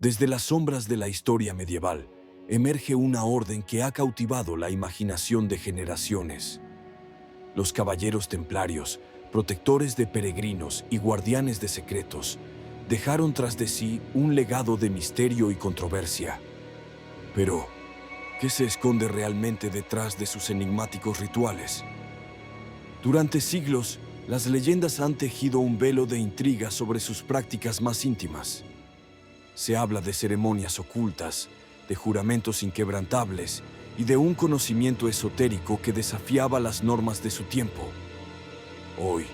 Desde las sombras de la historia medieval, emerge una orden que ha cautivado la imaginación de generaciones. Los caballeros templarios, protectores de peregrinos y guardianes de secretos, dejaron tras de sí un legado de misterio y controversia. Pero, ¿qué se esconde realmente detrás de sus enigmáticos rituales? Durante siglos, las leyendas han tejido un velo de intriga sobre sus prácticas más íntimas. Se habla de ceremonias ocultas, de juramentos inquebrantables y de un conocimiento esotérico que desafiaba las normas de su tiempo. Hoy,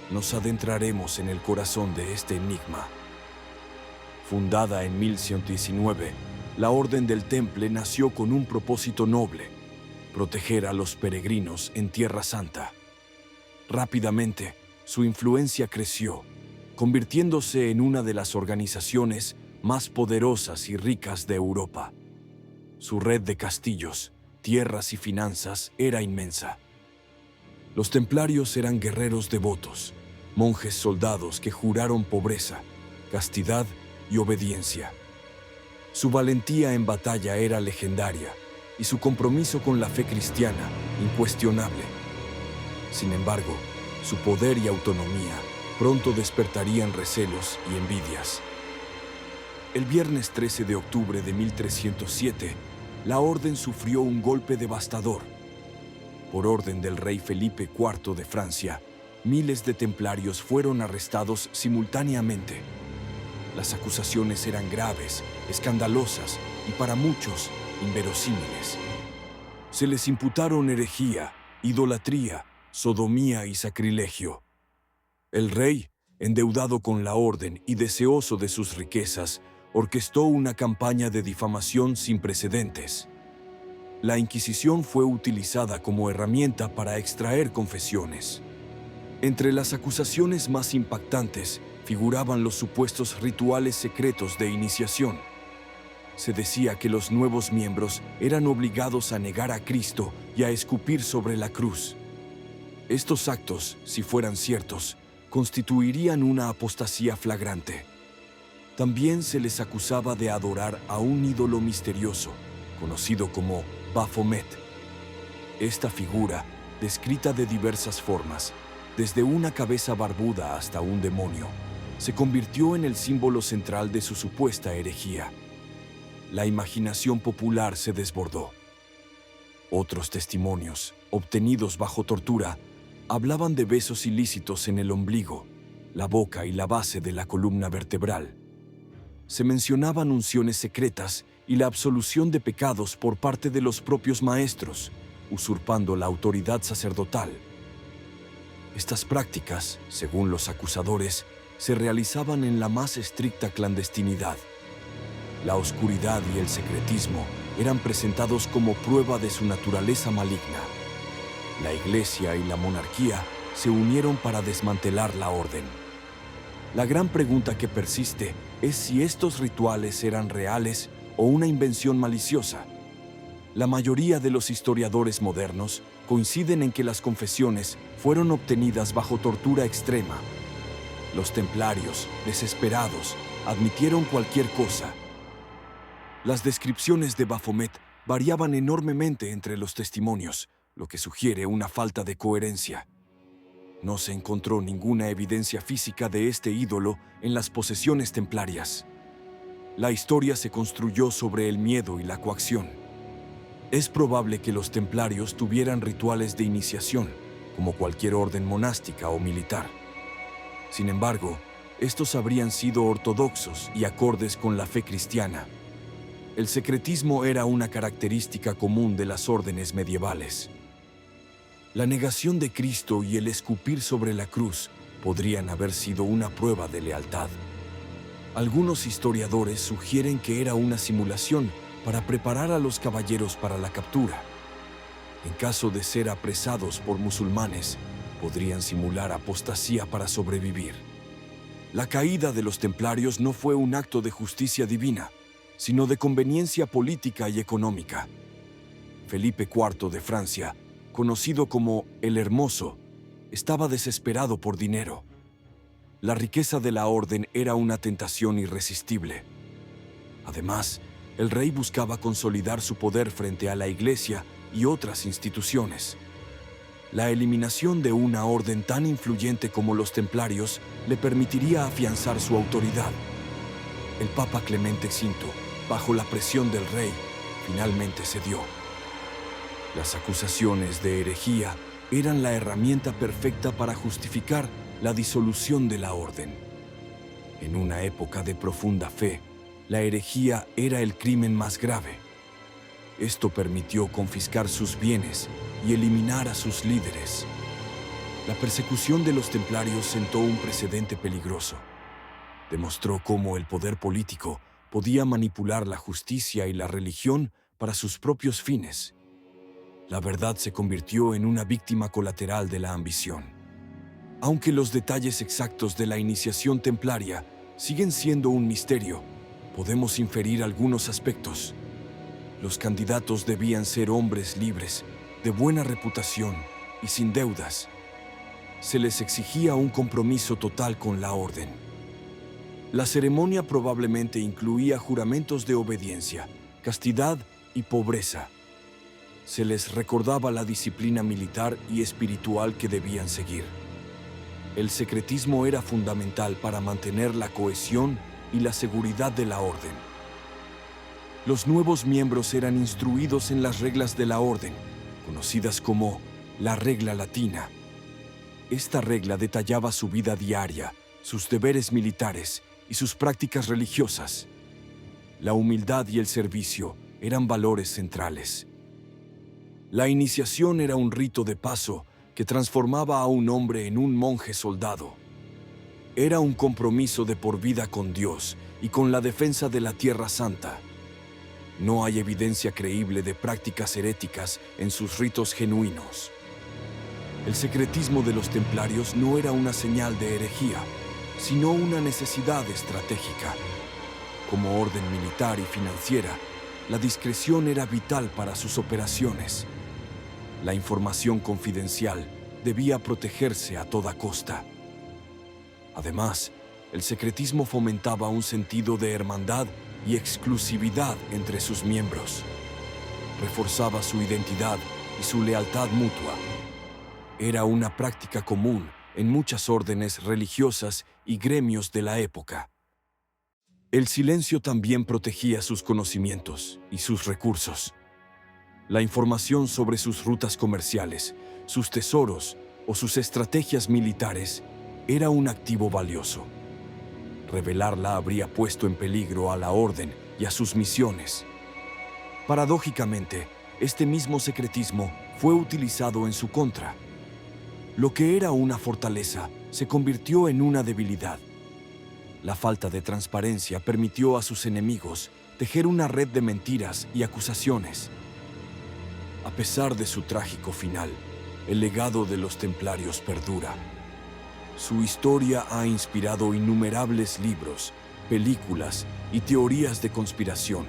nos adentraremos en el corazón de este enigma. Fundada en 1119, la Orden del Temple nació con un propósito noble: proteger a los peregrinos en Tierra Santa. Rápidamente, su influencia creció, convirtiéndose en una de las organizaciones más poderosas y ricas de Europa. Su red de castillos, tierras y finanzas era inmensa. Los templarios eran guerreros devotos, monjes soldados que juraron pobreza, castidad y obediencia. Su valentía en batalla era legendaria y su compromiso con la fe cristiana incuestionable. Sin embargo, su poder y autonomía pronto despertarían recelos y envidias. El viernes 13 de octubre de 1307, la orden sufrió un golpe devastador. Por orden del rey Felipe IV de Francia, miles de templarios fueron arrestados simultáneamente. Las acusaciones eran graves, escandalosas y para muchos inverosímiles. Se les imputaron herejía, idolatría, sodomía y sacrilegio. El rey, endeudado con la orden y deseoso de sus riquezas, orquestó una campaña de difamación sin precedentes. La Inquisición fue utilizada como herramienta para extraer confesiones. Entre las acusaciones más impactantes figuraban los supuestos rituales secretos de iniciación. Se decía que los nuevos miembros eran obligados a negar a Cristo y a escupir sobre la cruz. Estos actos, si fueran ciertos, constituirían una apostasía flagrante. También se les acusaba de adorar a un ídolo misterioso, conocido como Baphomet. Esta figura, descrita de diversas formas, desde una cabeza barbuda hasta un demonio, se convirtió en el símbolo central de su supuesta herejía. La imaginación popular se desbordó. Otros testimonios, obtenidos bajo tortura, hablaban de besos ilícitos en el ombligo, la boca y la base de la columna vertebral. Se mencionaban unciones secretas y la absolución de pecados por parte de los propios maestros, usurpando la autoridad sacerdotal. Estas prácticas, según los acusadores, se realizaban en la más estricta clandestinidad. La oscuridad y el secretismo eran presentados como prueba de su naturaleza maligna. La Iglesia y la monarquía se unieron para desmantelar la orden. La gran pregunta que persiste es si estos rituales eran reales o una invención maliciosa. La mayoría de los historiadores modernos coinciden en que las confesiones fueron obtenidas bajo tortura extrema. Los templarios, desesperados, admitieron cualquier cosa. Las descripciones de Baphomet variaban enormemente entre los testimonios, lo que sugiere una falta de coherencia. No se encontró ninguna evidencia física de este ídolo en las posesiones templarias. La historia se construyó sobre el miedo y la coacción. Es probable que los templarios tuvieran rituales de iniciación, como cualquier orden monástica o militar. Sin embargo, estos habrían sido ortodoxos y acordes con la fe cristiana. El secretismo era una característica común de las órdenes medievales. La negación de Cristo y el escupir sobre la cruz podrían haber sido una prueba de lealtad. Algunos historiadores sugieren que era una simulación para preparar a los caballeros para la captura. En caso de ser apresados por musulmanes, podrían simular apostasía para sobrevivir. La caída de los templarios no fue un acto de justicia divina, sino de conveniencia política y económica. Felipe IV de Francia, conocido como el Hermoso, estaba desesperado por dinero. La riqueza de la orden era una tentación irresistible. Además, el rey buscaba consolidar su poder frente a la Iglesia y otras instituciones. La eliminación de una orden tan influyente como los templarios le permitiría afianzar su autoridad. El Papa Clemente V, bajo la presión del rey, finalmente cedió. Las acusaciones de herejía eran la herramienta perfecta para justificar la disolución de la orden. En una época de profunda fe, la herejía era el crimen más grave. Esto permitió confiscar sus bienes y eliminar a sus líderes. La persecución de los templarios sentó un precedente peligroso. Demostró cómo el poder político podía manipular la justicia y la religión para sus propios fines. La verdad se convirtió en una víctima colateral de la ambición. Aunque los detalles exactos de la iniciación templaria siguen siendo un misterio, podemos inferir algunos aspectos. Los candidatos debían ser hombres libres, de buena reputación y sin deudas. Se les exigía un compromiso total con la orden. La ceremonia probablemente incluía juramentos de obediencia, castidad y pobreza. Se les recordaba la disciplina militar y espiritual que debían seguir. El secretismo era fundamental para mantener la cohesión y la seguridad de la orden. Los nuevos miembros eran instruidos en las reglas de la orden, conocidas como la regla latina. Esta regla detallaba su vida diaria, sus deberes militares y sus prácticas religiosas. La humildad y el servicio eran valores centrales. La iniciación era un rito de paso que transformaba a un hombre en un monje soldado. Era un compromiso de por vida con Dios y con la defensa de la Tierra Santa. No hay evidencia creíble de prácticas heréticas en sus ritos genuinos. El secretismo de los templarios no era una señal de herejía, sino una necesidad estratégica. Como orden militar y financiera, la discreción era vital para sus operaciones. La información confidencial debía protegerse a toda costa. Además, el secretismo fomentaba un sentido de hermandad y exclusividad entre sus miembros. Reforzaba su identidad y su lealtad mutua. Era una práctica común en muchas órdenes religiosas y gremios de la época. El silencio también protegía sus conocimientos y sus recursos. La información sobre sus rutas comerciales, sus tesoros o sus estrategias militares era un activo valioso. Revelarla habría puesto en peligro a la orden y a sus misiones. Paradójicamente, este mismo secretismo fue utilizado en su contra. Lo que era una fortaleza se convirtió en una debilidad. La falta de transparencia permitió a sus enemigos tejer una red de mentiras y acusaciones. A pesar de su trágico final, el legado de los templarios perdura. Su historia ha inspirado innumerables libros, películas y teorías de conspiración.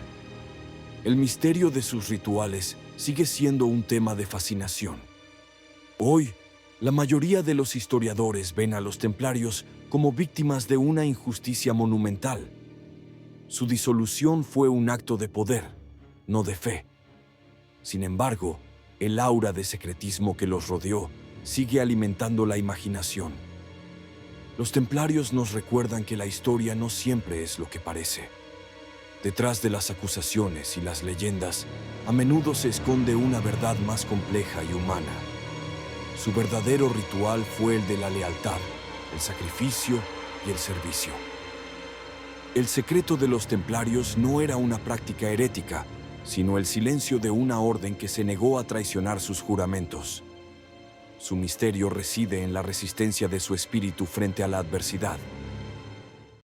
El misterio de sus rituales sigue siendo un tema de fascinación. Hoy, la mayoría de los historiadores ven a los templarios como víctimas de una injusticia monumental. Su disolución fue un acto de poder, no de fe. Sin embargo, el aura de secretismo que los rodeó sigue alimentando la imaginación. Los templarios nos recuerdan que la historia no siempre es lo que parece. Detrás de las acusaciones y las leyendas, a menudo se esconde una verdad más compleja y humana. Su verdadero ritual fue el de la lealtad, el sacrificio y el servicio. El secreto de los templarios no era una práctica herética, sino el silencio de una orden que se negó a traicionar sus juramentos. Su misterio reside en la resistencia de su espíritu frente a la adversidad.